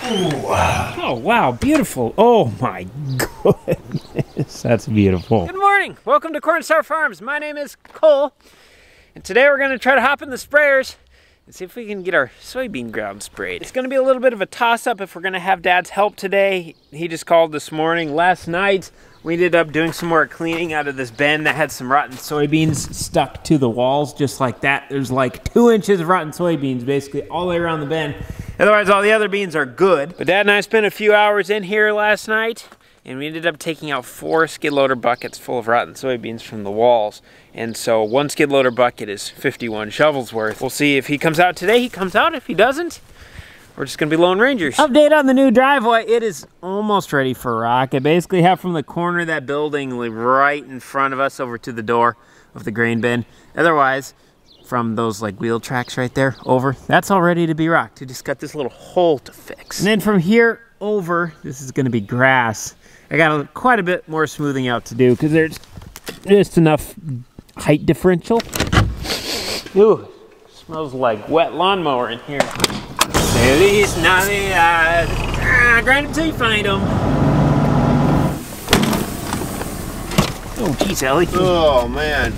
Ooh. Oh, wow, beautiful. Oh my goodness, that's beautiful. Good morning, welcome to Cornstar Farms. My name is Cole, and today we're gonna try to hop in the sprayers and see if we can get our soybean ground sprayed. It's gonna be a little bit of a toss-up if we're gonna have Dad's help today. He just called this morning. Last night, we ended up doing some more cleaning out of this bin that had some rotten soybeans stuck to the walls, just like that. There's like 2 inches of rotten soybeans basically all the way around the bin. Otherwise, all the other beans are good. But Dad and I spent a few hours in here last night, and we ended up taking out 4 skid loader buckets full of rotten soybeans from the walls. And so 1 skid loader bucket is 51 shovels worth. We'll see if he comes out today. He comes out. If he doesn't, we're just gonna be Lone Rangers. Update on the new driveway. It is almost ready for rock. I basically have from the corner of that building right in front of us over to the door of the grain bin. Otherwise, from those like wheel tracks right there over, that's all ready to be rocked. We just got this little hole to fix. And then from here over, this is gonna be grass. I got quite a bit more smoothing out to do because there's just enough height differential. Ooh, smells like wet lawnmower in here. Feliz Navidad. Grind them till you find them. Oh, geez, Ellie. Oh, man.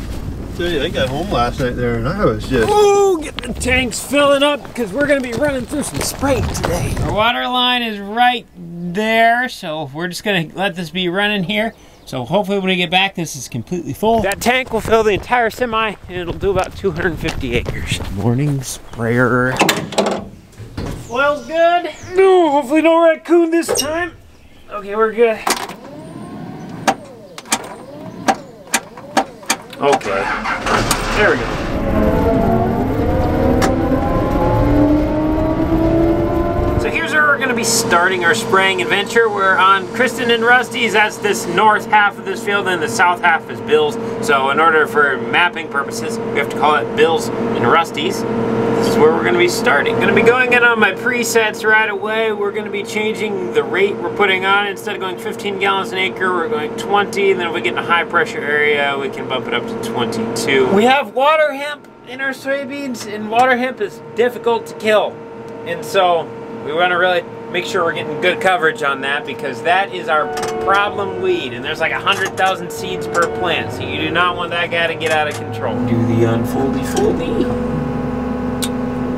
Tell you, I got home last night there and I was just... Ooh, get the tanks filling up because we're going to be running through some spray today. Our water line is right there, so we're just going to let this be running here. So hopefully when we get back, this is completely full. That tank will fill the entire semi and it'll do about 250 acres. Morning sprayer. Oil's good. No, hopefully no raccoon this time. Okay, we're good. Okay, there we go. So here's where we're gonna be starting our spraying adventure. We're on Kristen and Rusty's. That's this north half of this field, and the south half is Bill's. So in order for mapping purposes, we have to call it Bill's and Rusty's. This is where we're gonna be starting. Gonna be going in on my presets right away. We're gonna be changing the rate we're putting on. Instead of going 15 gallons an acre, we're going 20. And then if we get in a high pressure area, we can bump it up to 22. We have water hemp in our soybeans, and water hemp is difficult to kill. And so we wanna really make sure we're getting good coverage on that because that is our problem weed. And there's like 100,000 seeds per plant. So you do not want that guy to get out of control. Do the unfoldy-foldy.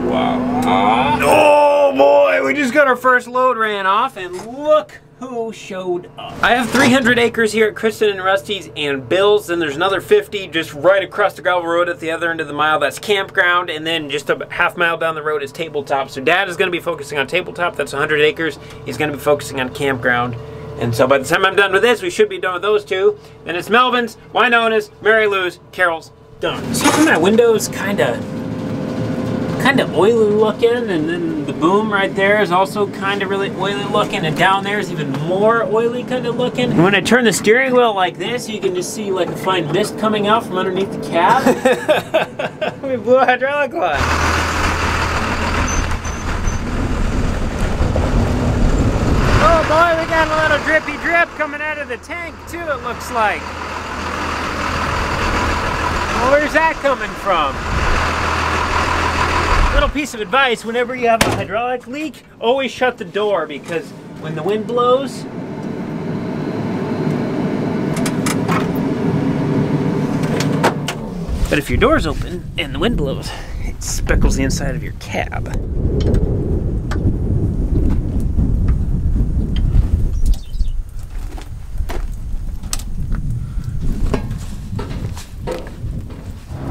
Wow. Oh boy, we just got our first load ran off and look who showed up. I have 300 acres here at Kristen and Rusty's and Bill's, and there's another 50 just right across the gravel road at the other end of the mile. That's campground, and then just a half mile down the road is tabletop. So Dad is gonna be focusing on tabletop, that's 100 acres. He's gonna be focusing on campground. And so by the time I'm done with this, we should be done with those two. Then it's Melvin's, Winona's, Mary Lou's, Carol's, done. See how that window's kinda oily looking, and then the boom right there is also kind of really oily looking, and down there is even more oily kind of looking. And when I turn the steering wheel like this, you can just see like a fine mist coming out from underneath the cab. We blew a hydraulic line. Oh boy, we got a little drippy drip coming out of the tank too, it looks like. Well, where's that coming from? Little piece of advice, whenever you have a hydraulic leak, always shut the door because when the wind blows, but if your door's open and the wind blows, it speckles the inside of your cab.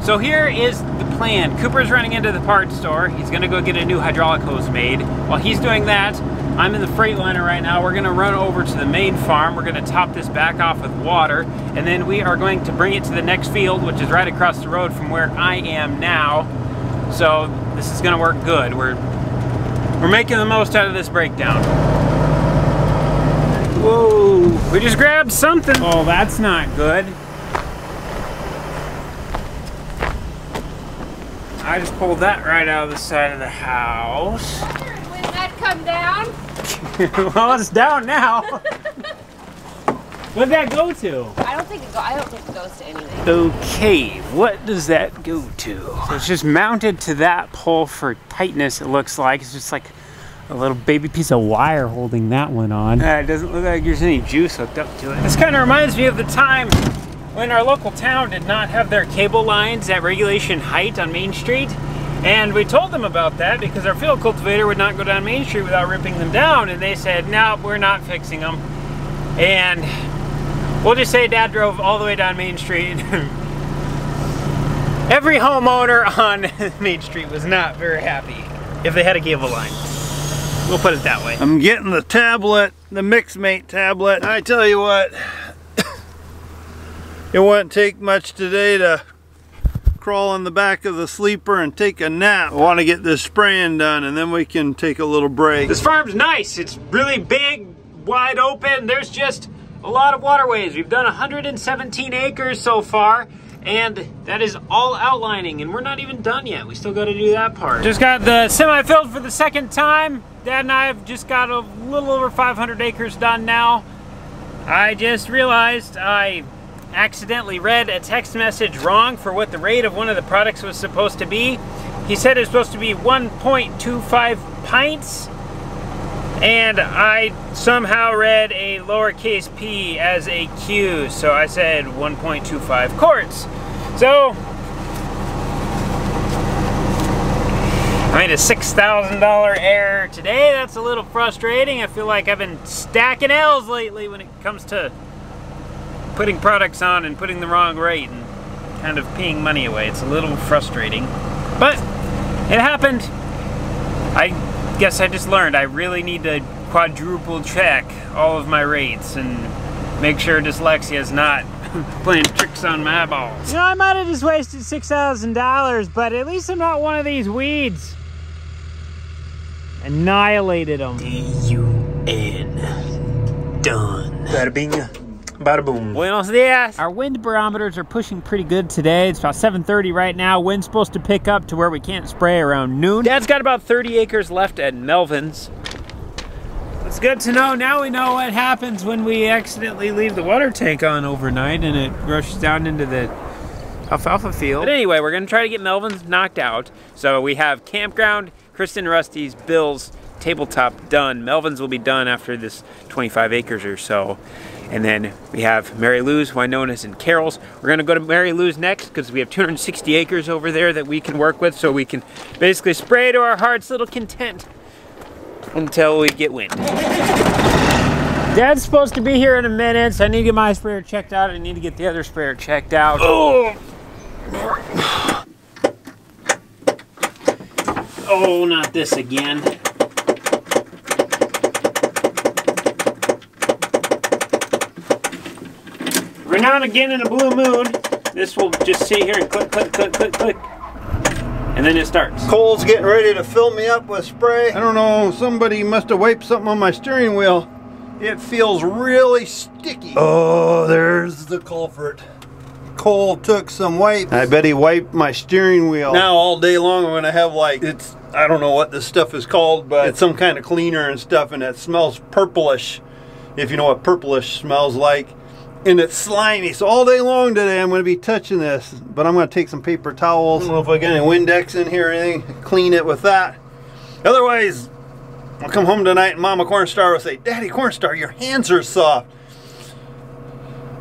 So here is the plan. Cooper's running into the parts store. He's gonna go get a new hydraulic hose made. While he's doing that, I'm in the Freightliner right now. We're gonna run over to the main farm. We're gonna top this back off with water, and then we are going to bring it to the next field, which is right across the road from where I am now. So this is gonna work good. We're making the most out of this breakdown. Whoa, we just grabbed something. Oh, that's not good. I just pulled that right out of the side of the house. When that come down? Well, it's down now. What'd that go to? I don't think it goes to anything. Okay, what does that go to? So it's just mounted to that pole for tightness, it looks like. It's just like A little baby piece of wire holding that one on. It doesn't look like there's any juice hooked up to it. This kind of reminds me of the time when our local town did not have their cable lines at regulation height on Main Street. And we told them about that because our field cultivator would not go down Main Street without ripping them down. And they said, no, we're not fixing them. And we'll just say Dad drove all the way down Main Street. Every homeowner on Main Street was not very happy if they had a cable line. We'll put it that way. I'm getting the tablet, the MixMate tablet. I tell you what, it wouldn't take much today to crawl on the back of the sleeper and take a nap. I want to get this spraying done and then we can take a little break. This farm's nice. It's really big, wide open. There's just a lot of waterways. We've done 117 acres so far. And that is all outlining, and we're not even done yet. We still got to do that part. Just got the semi filled for the second time. Dad and I have just got a little over 500 acres done now. I just realized I accidentally read a text message wrong for what the rate of one of the products was supposed to be. He said it was supposed to be 1.25 pints, and I somehow read a lowercase p as a Q, so I said 1.25 quarts. So I made a $6,000 error today. That's a little frustrating. I feel like I've been stacking L's lately when it comes to putting products on and putting the wrong rate and kind of peeing money away. It's a little frustrating, but it happened. I guess I just learned I really need to quadruple check all of my rates and make sure dyslexia is not playing tricks on my eyeballs. You know, I might have just wasted $6,000, but at least I'm not one of these weeds. Annihilated them. D-U-N. Done. Bada bing. Bada boom. Buenos dias. Our wind barometers are pushing pretty good today. It's about 7:30 right now. Wind's supposed to pick up to where we can't spray around noon. Dad's got about 30 acres left at Melvin's. It's good to know. Now we know what happens when we accidentally leave the water tank on overnight and it rushes down into the alfalfa field. But anyway, we're gonna try to get Melvin's knocked out. So we have campground, Kristen Rusty's, Bill's, tabletop done. Melvin's will be done after this 25 acres or so. And then we have Mary Lou's, Winona's, and Carol's. We're gonna go to Mary Lou's next because we have 260 acres over there that we can work with, so we can basically spray to our heart's little content until we get wind. Dad's supposed to be here in a minute, so I need to get my sprayer checked out. I need to get the other sprayer checked out. Oh, oh, not this again. Every now and again in a blue moon, this will just sit here and click, click, click, click, click. And then it starts. Cole's getting ready to fill me up with spray. I don't know, somebody must have wiped something on my steering wheel. It feels really sticky. Oh, there's the culprit. Cole took some wipe. I bet he wiped my steering wheel. Now all day long I'm gonna have like, I don't know what this stuff is called, but it's some kind of cleaner and stuff, and it smells purplish, if you know what purplish smells like. And it's slimy, so all day long today I'm going to be touching this, but I'm going to take some paper towels. I don't know if I got any Windex in here or anything, clean it with that. Otherwise, I'll come home tonight and Mama Cornstar will say, Daddy Cornstar, your hands are soft.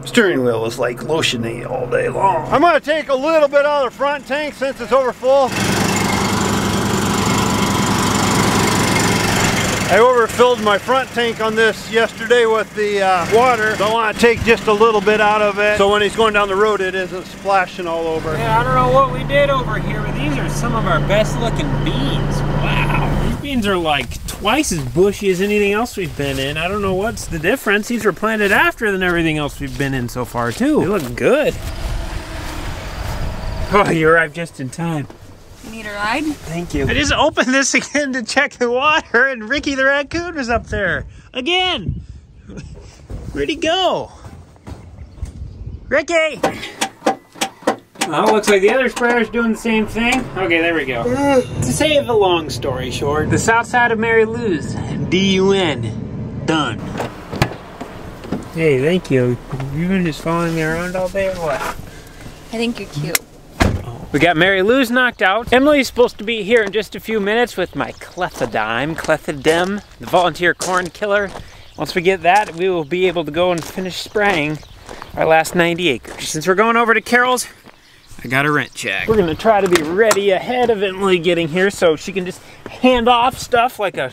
Steering wheel is like lotiony all day long. I'm going to take a little bit out of the front tank since it's over full. I overfilled my front tank on this yesterday with the water, so I want to take just a little bit out of it so when he's going down the road it isn't splashing all over. Yeah, I don't know what we did over here, but these are some of our best looking beans. Wow, these beans are like twice as bushy as anything else we've been in. I don't know what's the difference. These were planted after than everything else we've been in so far too. They look good. Oh, you arrived just in time. You need a ride? Thank you. I just opened this again to check the water, and Ricky the raccoon was up there again. Where'd he go? Ricky! Well, looks like the other sprayer's doing the same thing. Okay, there we go. To save a long story short, the south side of Mary Lou's, D-U-N, done. Hey, thank you. You've been just following me around all day or what? I think you're cute. Oh. We got Mary Lou's knocked out. Emily's supposed to be here in just a few minutes with my clethodim, the volunteer corn killer. Once we get that, we will be able to go and finish spraying our last 90 acres. Since we're going over to Carol's, I got a rent check. We're gonna try to be ready ahead of Emily getting here so she can just hand off stuff like a,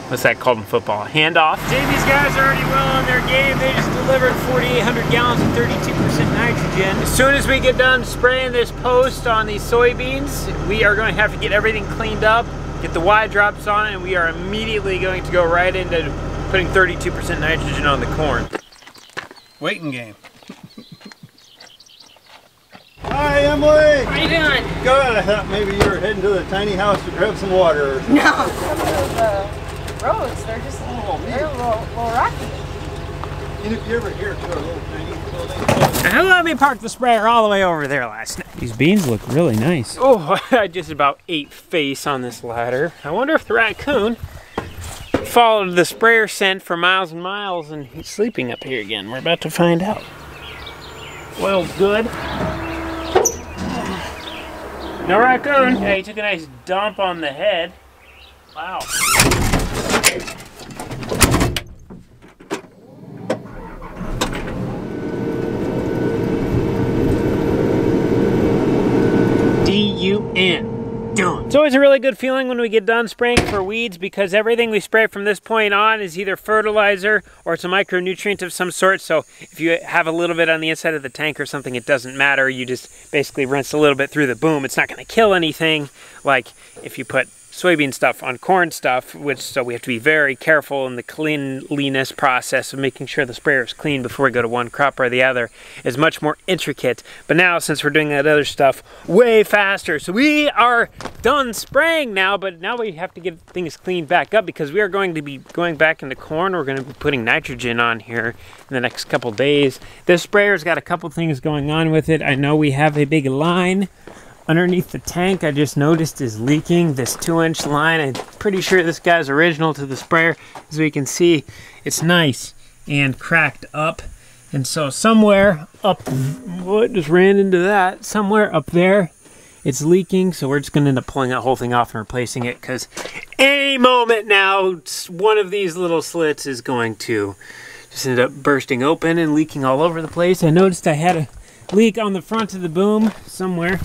what's that called in football? A handoff. Jamie's guys are already well on their game. They just delivered 4,800 gallons of 32% nitrogen. As soon as we get done spraying this post on these soybeans, we are going to have to get everything cleaned up, get the Y drops on it, and we are immediately going to go right into putting 32% nitrogen on the corn. Waiting game. Hi, Emily. How you doing? Good. I thought maybe you were heading to the tiny house to grab some water. Or something. No. Some of the roads, they're just they're a little rocky. And if you ever hear to a little tiny building. Let me park the sprayer all the way over there last night. These beans look really nice. Oh, I just about ate face on this ladder. I wonder if the raccoon followed the sprayer scent for miles and miles and he's sleeping up here again. We're about to find out. Well, good. No raccoon. Yeah, he took a nice dump on the head. Wow. D-U-N. Done. It's always a really good feeling when we get done spraying for weeds because everything we spray from this point on is either fertilizer or it's a micronutrient of some sort. So if you have a little bit on the inside of the tank or something, it doesn't matter. You just basically rinse a little bit through the boom. It's not going to kill anything like if you put soybean stuff on corn stuff, so we have to be very careful in the cleanliness process of making sure the sprayer is clean before we go to one crop or the other. Is much more intricate. But now, since we're doing that other stuff way faster, so we are done spraying now, but now we have to get things cleaned back up because we are going to be going back into corn. We're going to be putting nitrogen on here in the next couple days. This sprayer's got a couple things going on with it. I know we have a big line underneath the tank I just noticed is leaking. This 2-inch line, I'm pretty sure this guy's original to the sprayer. As we can see, it's nice and cracked up. And so somewhere up, what just ran into that? Somewhere up there, it's leaking. So we're just gonna end up pulling that whole thing off and replacing it because any moment now, one of these little slits is going to just end up bursting open and leaking all over the place. I noticed I had a leak on the front of the boom somewhere.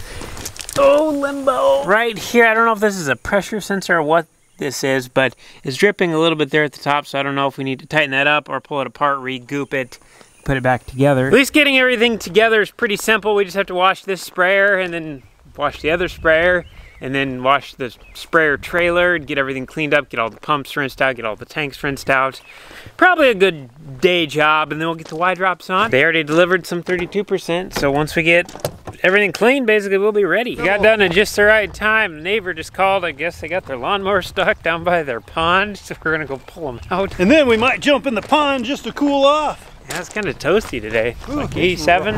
Oh, limbo. Right here, I don't know if this is a pressure sensor or what this is, but it's dripping a little bit there at the top, so I don't know if we need to tighten that up or pull it apart, re-goop it, put it back together. At least getting everything together is pretty simple. We just have to wash this sprayer and then wash the other sprayer and then wash the sprayer trailer and get everything cleaned up, get all the pumps rinsed out, get all the tanks rinsed out. Probably a good day job, and then we'll get the Y drops on. They already delivered some 32%, so once we get everything clean, basically we'll be ready. We got done in just the right time. The neighbor just called. I guess they got their lawnmower stuck down by their pond, so we're gonna go pull them out. And then we might jump in the pond just to cool off. Yeah, it's kind of toasty today. Ooh, like 87.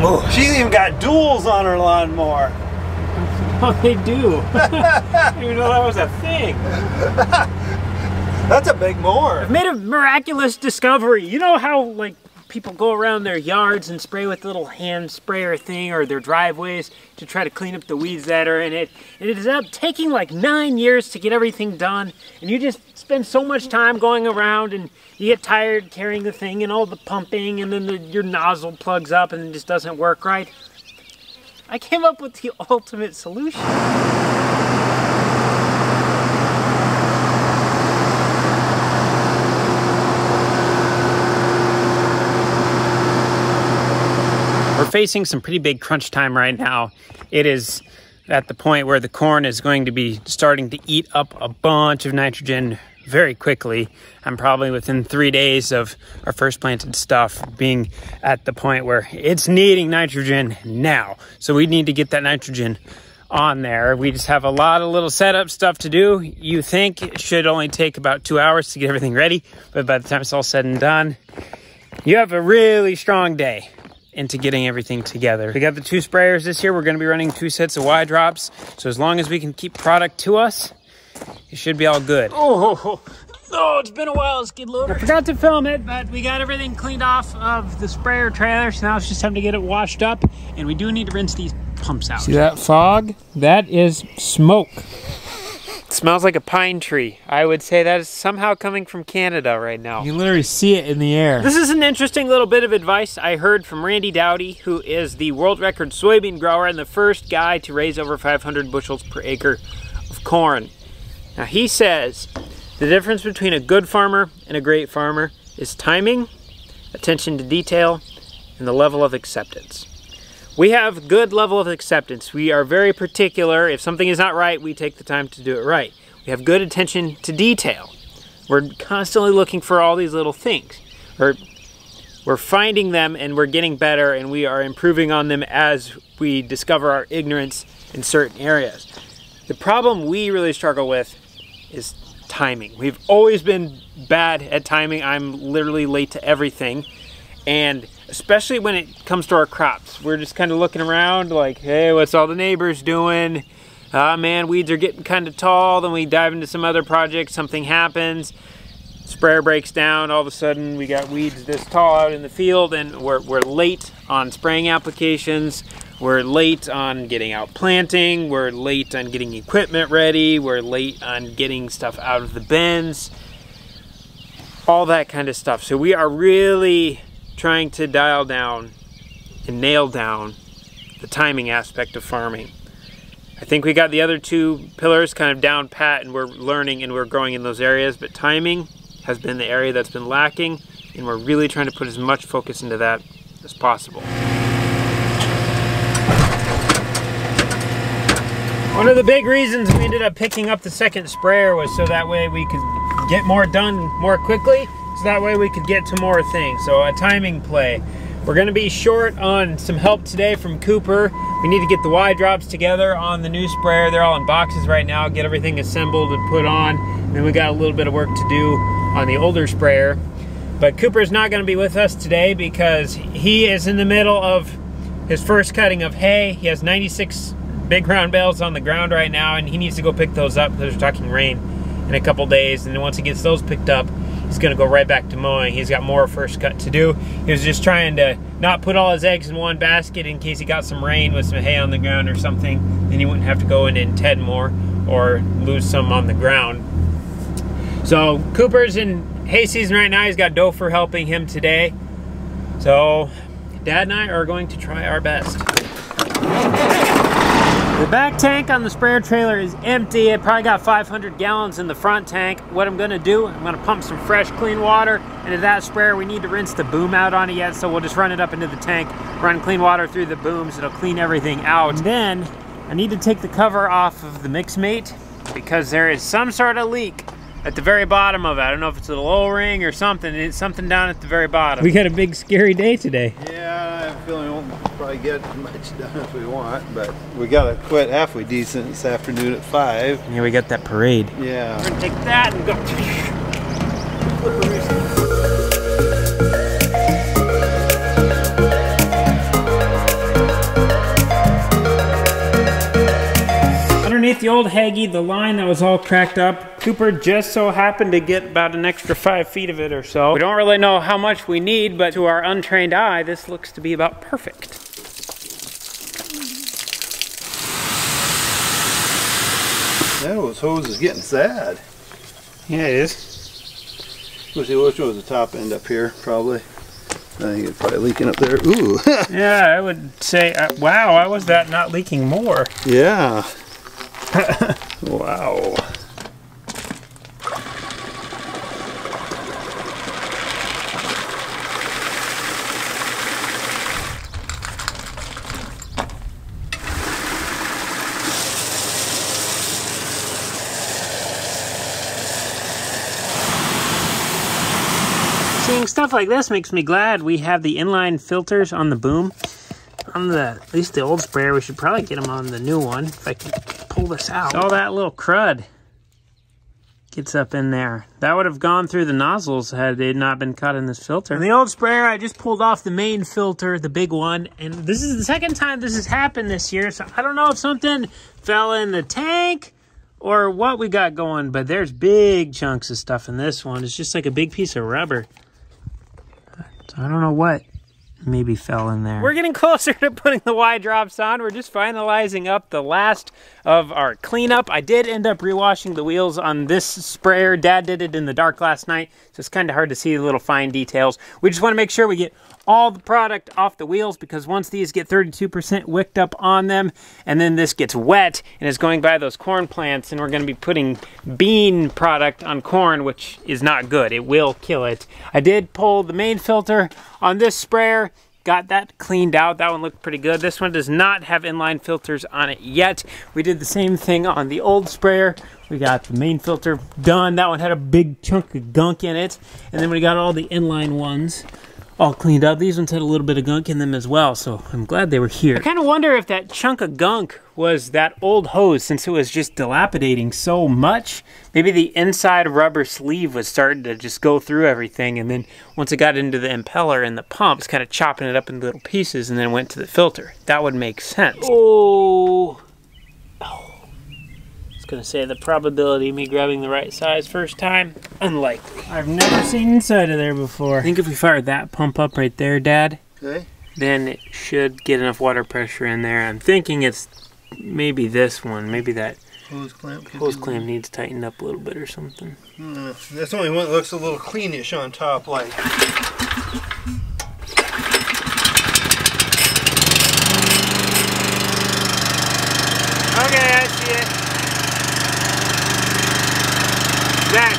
Oh, she's even got duals on her lawnmower. Oh, they do. I didn't even know that was a thing. That's a big mower. I've made a miraculous discovery. You know how, like, people go around their yards and spray with the little hand sprayer thing or their driveways to try to clean up the weeds that are in it. And it ends up taking like 9 years to get everything done. And you just spend so much time going around and you get tired carrying the thing and all the pumping and then your nozzle plugs up and it just doesn't work right. I came up with the ultimate solution. We're facing some pretty big crunch time right now. It is at the point where the corn is going to be starting to eat up a bunch of nitrogen very quickly. I'm probably within 3 days of our first planted stuff being at the point where it's needing nitrogen now. So we need to get that nitrogen on there. We just have a lot of little setup stuff to do. You think it should only take about 2 hours to get everything ready, but by the time it's all said and done, you have a really strong day into getting everything together. We got the 2 sprayers this year. We're going to be running 2 sets of Y drops. So as long as we can keep product to us, it should be all good. Oh, Oh, it's been a while, skid loader. I forgot to film it, but we got everything cleaned off of the sprayer trailer, so now it's just time to get it washed up, and we do need to rinse these pumps out. See that fog? That is smoke. It smells like a pine tree. I would say that is somehow coming from Canada right now. You literally see it in the air. This is an interesting little bit of advice I heard from Randy Dowdy, who is the world record soybean grower and the first guy to raise over 500 bushels per acre of corn. Now he says, the difference between a good farmer and a great farmer is timing, attention to detail, and the level of acceptance. We have good level of acceptance. We are very particular. If something is not right, we take the time to do it right. We have good attention to detail. We're constantly looking for all these little things. We're finding them and we're getting better, and we are improving on them as we discover our ignorance in certain areas. The problem we really struggle with is timing. We've always been bad at timing. I'm literally late to everything. And especially when it comes to our crops, we're just kind of looking around like, hey, what's all the neighbors doing? Ah, man, weeds are getting kind of tall. Then we dive into some other project, something happens, sprayer breaks down, all of a sudden we got weeds this tall out in the field, and we're late on spraying applications. We're late on getting out planting. We're late on getting equipment ready. We're late on getting stuff out of the bins. All that kind of stuff. So we are really trying to dial down and nail down the timing aspect of farming. I think we got the other two pillars kind of down pat, and we're learning and we're growing in those areas, but timing has been the area that's been lacking, and we're really trying to put as much focus into that as possible. One of the big reasons we ended up picking up the second sprayer was so that way we could get more done more quickly, so that way we could get to more things. So a timing play. We're gonna be short on some help today from Cooper. We need to get the Y drops together on the new sprayer. They're all in boxes right now, get everything assembled and put on. And then we got a little bit of work to do on the older sprayer. But Cooper's not gonna be with us today because he is in the middle of his first cutting of hay. He has 96 big round bales on the ground right now, and he needs to go pick those up because we're talking rain in a couple days. And then once he gets those picked up, he's gonna go right back to mowing. He's got more first cut to do. He was just trying to not put all his eggs in one basket in case he got some rain with some hay on the ground or something. Then he wouldn't have to go in and ted more or lose some on the ground. So Cooper's in hay season right now. He's got Dofer helping him today. So Dad and I are going to try our best. The back tank on the sprayer trailer is empty. It probably got 500 gallons in the front tank. What I'm gonna do, I'm gonna pump some fresh, clean water into that sprayer. We need to rinse the boom out on it yet, so we'll just run it up into the tank, run clean water through the booms. It'll clean everything out. And then I need to take the cover off of the mix mate because there is some sort of leak at the very bottom of it. I don't know if it's a O-ring or something. It's something down at the very bottom. We got a big scary day today. Yeah, I have a feeling we won't probably get as much done as we want, but we gotta quit halfway decent this afternoon at 5. Yeah, we got that parade. Yeah. We're gonna take that and go. Underneath the old Haggy, the line that was all cracked up, Cooper just so happened to get about an extra 5 feet of it or so. We don't really know how much we need, but to our untrained eye, this looks to be about perfect. That old hose is getting sad. Yeah, it is. Wish it was the top end up here, probably. I think it's probably leaking up there. Ooh. Yeah, I would say, wow, why was that not leaking more? Yeah. Wow. Seeing stuff like this makes me glad we have the inline filters on the boom. On the, at least the old sprayer, we should probably get them on the new one if I can pull this out. All that little crud gets up in there. That would have gone through the nozzles had they not been cut in this filter. And the old sprayer, I just pulled off the main filter, the big one, and this is the second time this has happened this year, so I don't know if something fell in the tank or what we got going, but there's big chunks of stuff in this one. It's just like a big piece of rubber. So I don't know what maybe fell in there. We're getting closer to putting the Y drops on. We're just finalizing up the last of our cleanup. I did end up rewashing the wheels on this sprayer. Dad did it in the dark last night, so it's kind of hard to see the little fine details. We just want to make sure we get all the product off the wheels, because once these get 32% wicked up on them, and then this gets wet and is going by those corn plants, and we're going to be putting bean product on corn, which is not good. It will kill it. I did pull the main filter on this sprayer, got that cleaned out. That one looked pretty good. This one does not have inline filters on it yet. We did the same thing on the old sprayer. We got the main filter done. That one had a big chunk of gunk in it. And then we got all the inline ones all cleaned up. These ones had a little bit of gunk in them as well, so I'm glad they were here. I kind of wonder if that chunk of gunk was that old hose, since it was just dilapidating so much. Maybe the inside rubber sleeve was starting to just go through everything, and then once it got into the impeller and the pump, it's kind of chopping it up into little pieces and then went to the filter. That would make sense. Oh. Gonna say the probability of me grabbing the right size first time, unlikely. I've never seen inside of there before. I think if we fired that pump up right there, Dad, okay, then it should get enough water pressure in there. I'm thinking it's maybe this one, maybe that hose clamp needs tightened up a little bit or something. That's the only one that looks a little cleanish on top, like. Okay, I see it. That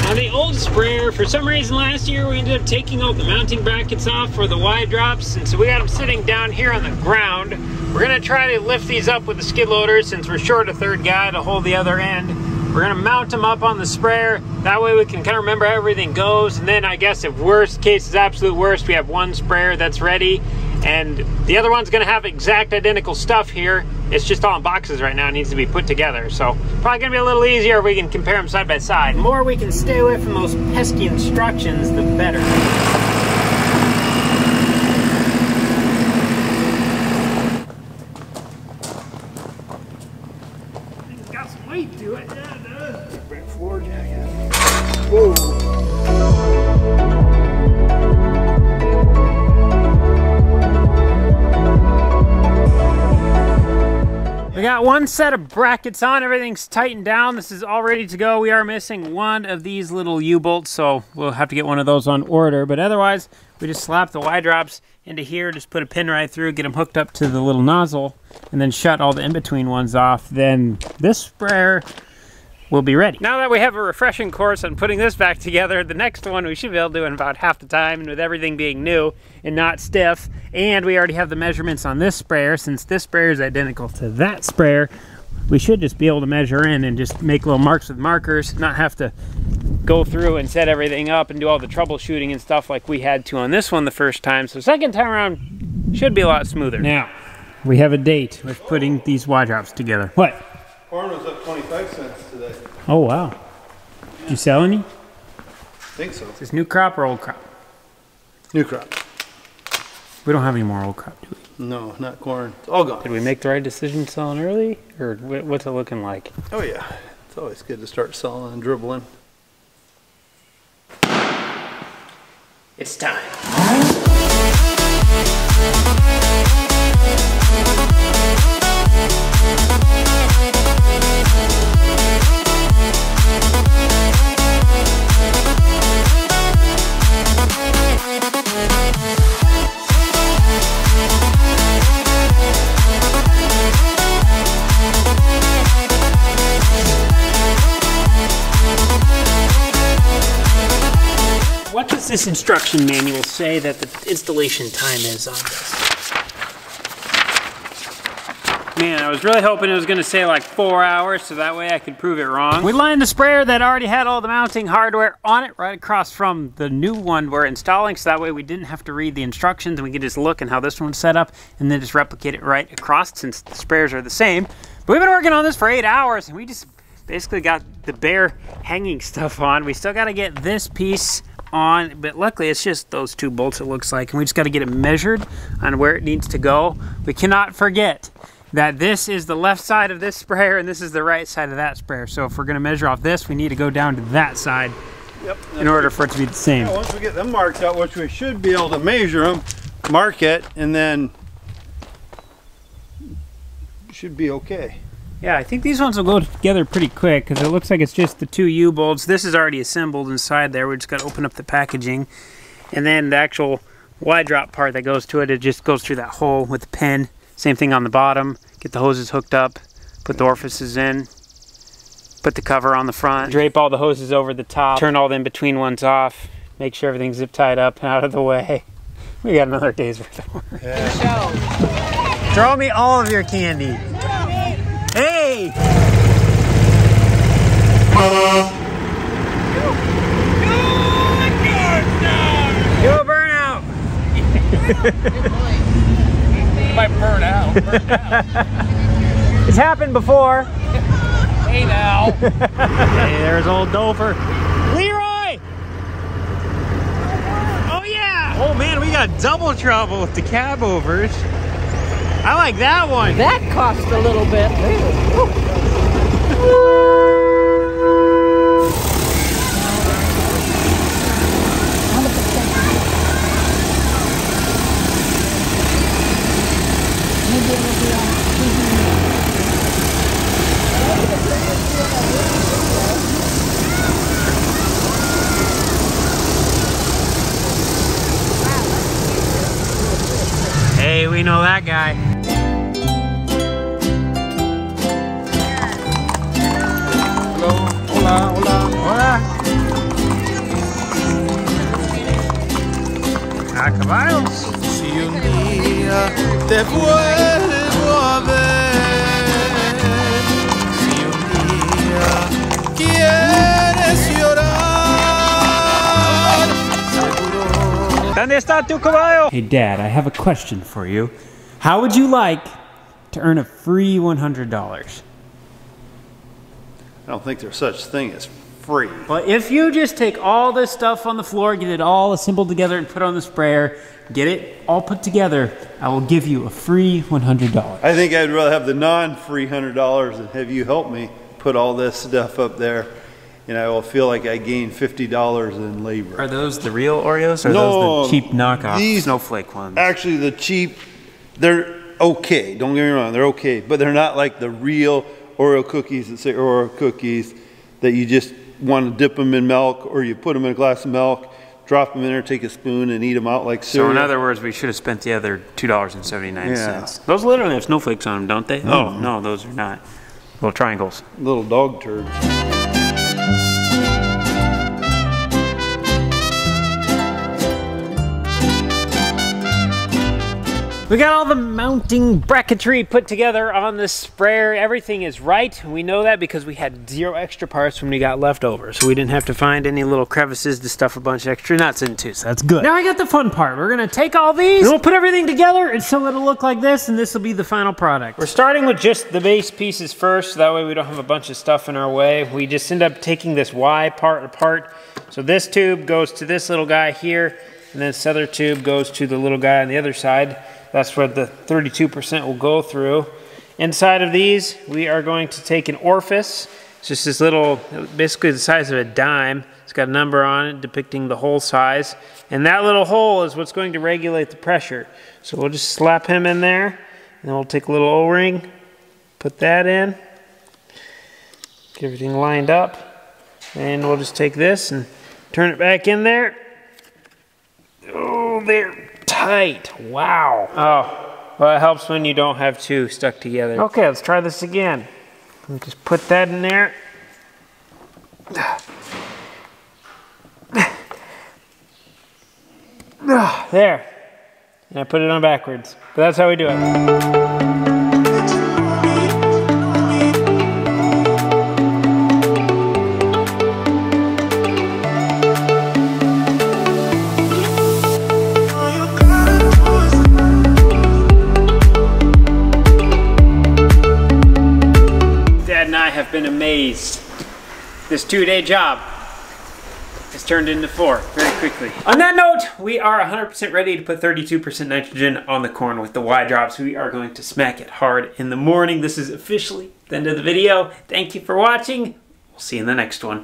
on the old sprayer, for some reason last year we ended up taking all the mounting brackets off for the Y drops, and so we got them sitting down here on the ground. We're gonna try to lift these up with the skid loader since we're short a third guy to hold the other end. We're gonna mount them up on the sprayer. That way we can kind of remember how everything goes, and then I guess if worst case is absolute worst, we have one sprayer that's ready, and the other one's gonna have exact identical stuff here. It's just all in boxes right now. It needs to be put together. So probably gonna be a little easier if we can compare them side by side. The more we can stay away from those pesky instructions, the better. It's got some weight to it. Yeah, it does. Big floor jacket. Whoa. We got one set of brackets on, everything's tightened down. This is all ready to go. We are missing one of these little U-bolts, so we'll have to get one of those on order. But otherwise, we just slap the Y-drops into here, just put a pin right through, get them hooked up to the little nozzle, and then shut all the in-between ones off. Then this sprayer will be ready. Now that we have a refreshing course on putting this back together, the next one we should be able to do in about half the time, and with everything being new and not stiff, and we already have the measurements on this sprayer. Since this sprayer is identical to that sprayer, we should just be able to measure in and just make little marks with markers, not have to go through and set everything up and do all the troubleshooting and stuff like we had to on this one the first time. So second time around should be a lot smoother. Now, we have a date with putting these Y-drops together. What? Corn was up 25 cents today. Oh, wow. Did you sell any? I think so. Is this new crop or old crop? New crop. We don't have any more old crop, do we? No, not corn. It's all gone. Did we make the right decision selling early? Or what's it looking like? Oh, yeah. It's always good to start selling and dribbling. It's time. What does this instruction manual say that the installation time is on this? Man, I was really hoping it was going to say like 4 hours, so that way I could prove it wrong. We lined the sprayer that already had all the mounting hardware on it right across from the new one we're installing, so that way we didn't have to read the instructions and we could just look and how this one's set up and then just replicate it right across since the sprayers are the same. But we've been working on this for 8 hours and we just basically got the bare hanging stuff on. We still got to get this piece on, but luckily it's just those two bolts it looks like, and we just got to get it measured on where it needs to go. We cannot forget that this is the left side of this sprayer and this is the right side of that sprayer. So if we're gonna measure off this, we need to go down to that side in order for it to be the same. Yeah, once we get them marked out, which we should be able to measure them, mark it, and then should be okay. Yeah, I think these ones will go together pretty quick because it looks like it's just the 2 U-bolts. This is already assembled inside there. We just got to open up the packaging. And then the actual Y-drop part that goes to it, it just goes through that hole with the pin. Same thing on the bottom. Get the hoses hooked up, put the orifices in, put the cover on the front, drape all the hoses over the top, turn all the in-between ones off, make sure everything's zip tied up and out of the way. We got another day's worth of work. Yeah. Throw me all of your candy. Hey! Do a burnout! You might burn out. It's happened before. Hey now. Hey, there's old Dover. Leroy! Oh yeah! Oh man, we got double trouble with the cab overs. I like that one. That cost a little bit. Hey, we know that guy. Hola, hola, Hola. A caballos. Si un día te vuelvo a ver, si un día quieres llorar, seguro. ¿Dónde está tu caballo? Hey Dad, I have a question for you. How would you like to earn a free $100? I don't think there's such thing as free. Well, if you just take all this stuff on the floor, get it all assembled together and put on the sprayer, get it all put together, I will give you a free $100. I think I'd rather have the non-free $100 and have you help me put all this stuff up there, and I will feel like I gained $50 in labor. Are those the real Oreos or are No, those the cheap knockoff these snowflake ones? Actually, the cheap, they're okay. Don't get me wrong, they're okay, but they're not like the real Oreo cookies that say Oreo cookies that you just want to dip them in milk, or you put them in a glass of milk, drop them in there, take a spoon, and eat them out like cereal. So in other words, we should have spent the other $2.79. Yeah. Those literally have snowflakes on them, don't they? Oh, no, those are not. Little triangles. Little dog turds. We got all the mounting bracketry put together on this sprayer. Everything is right. We know that because we had 0 extra parts when we got leftovers. So we didn't have to find any little crevices to stuff a bunch of extra nuts into. So that's good. Now I got the fun part. We're gonna take all these and we'll put everything together and so it'll look like this, and this will be the final product. We're starting with just the base pieces first. So that way we don't have a bunch of stuff in our way. We just end up taking this Y part apart. So this tube goes to this little guy here, and this other tube goes to the little guy on the other side. That's where the 32% will go through. Inside of these, we are going to take an orifice. It's just this little, basically the size of a dime. It's got a number on it depicting the hole size. And that little hole is what's going to regulate the pressure. So we'll just slap him in there. And then we'll take a little O-ring, put that in. Get everything lined up. And we'll just take this and turn it back in there. Oh, there. Tight. Wow. Oh, well, it helps when you don't have 2 stuck together. Okay, let's try this again. Just put that in there. There. And I put it on backwards. But that's how we do it. Have been amazed. This 2-day job has 6 turned into 4 very quickly. On that note, we are 100% ready to put 32% nitrogen on the corn with the Y drops. We are going to smack it hard in the morning. This is officially the end of the video. Thank you for watching. We'll see you in the next one.